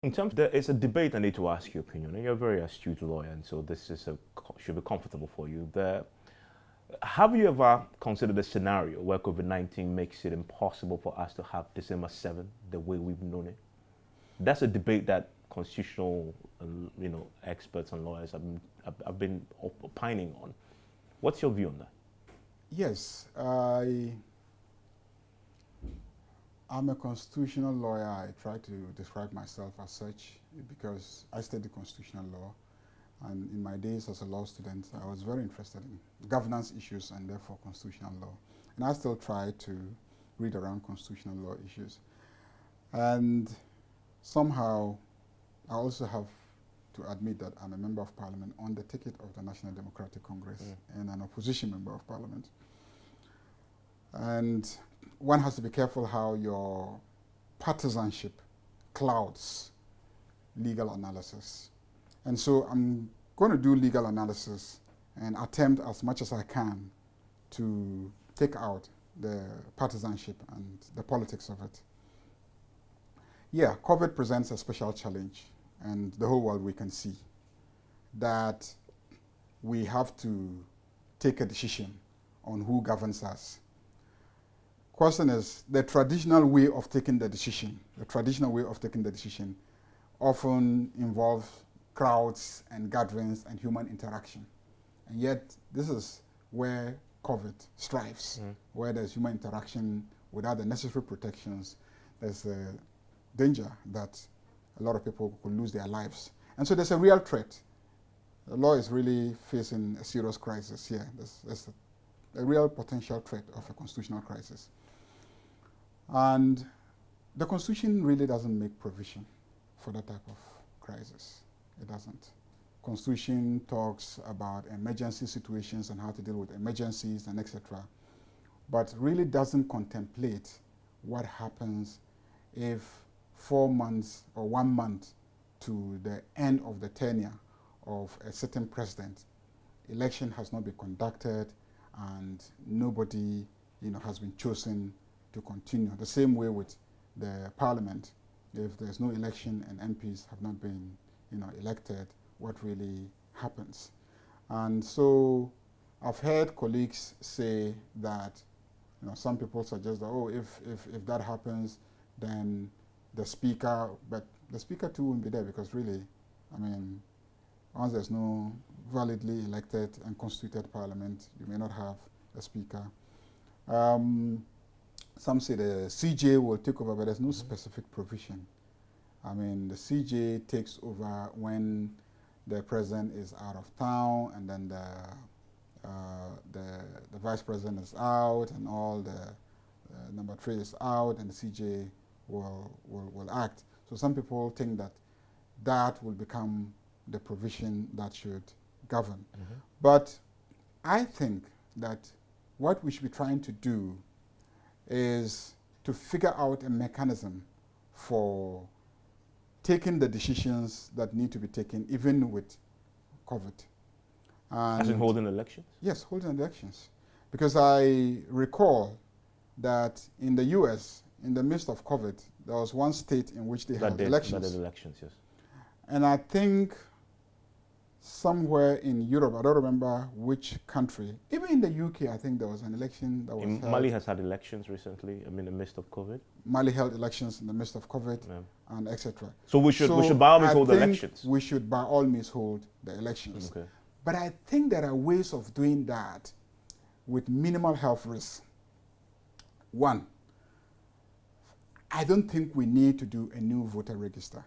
In terms, there is a debate I need to ask your opinion, and you're a very astute lawyer, and so this is should be comfortable for you. Have you ever considered a scenario where COVID-19 makes it impossible for us to have December 7th the way we've known it? That's a debate that constitutional, experts and lawyers have been opining on. What's your view on that? Yes, I'm a constitutional lawyer. I try to describe myself as such because I study constitutional law. And in my days as a law student, I was very interested in governance issues and therefore constitutional law. And I still try to read around constitutional law issues. And somehow, I also have to admit that I'm a member of parliament on the ticket of the National Democratic Congress and an opposition member of parliament. And one has to be careful how your partisanship clouds legal analysis. And so I'm going to do legal analysis and attempt as much as I can to take out the partisanship and the politics of it. Yeah, COVID presents a special challenge, and the whole world we can see that we have to take a decision on who governs us. Question is, the traditional way of taking the decision often involves crowds and gatherings and human interaction. And yet, this is where COVID strives, where there's human interaction without the necessary protections. There's a danger that a lot of people could lose their lives. And so there's a real threat. The law is really facing a serious crisis here. There's a real potential threat of a constitutional crisis. And the Constitution really doesn't make provision for that type of crisis. It doesn't. Constitution talks about emergency situations and how to deal with emergencies and etc. But really doesn't contemplate what happens if 4 months or 1 month to the end of the tenure of a certain president, election has not been conducted and nobody has been chosen to continue. The same way with the parliament. If there's no election and MPs have not been elected, what really happens? And so I've heard colleagues say that some people suggest that, oh, if that happens, then the speaker, but the speaker too won't be there because really, once there's no validly elected and constituted parliament, you may not have a speaker. Some say the CJ will take over, but there's no specific provision. The CJ takes over when the president is out of town, and then the vice president is out, and all the number 3 is out, and the CJ will act. So some people think that that will become the provision that should govern. But I think that what we should be trying to do is to figure out a mechanism for taking the decisions that need to be taken, even with COVID. As in holding elections? Yes, holding elections. Because I recall that in the US, in the midst of COVID, there was one state in which they held elections. That did elections, yes. And I think somewhere in Europe, I don't remember which country, even in the UK, I think there was an election that was held. Mali has had elections recently, in the midst of COVID. Mali held elections in the midst of COVID, and etc. So we should by all means hold the elections. We should by all means hold the elections. Okay. But I think there are ways of doing that with minimal health risks. One, I don't think we need to do a new voter register.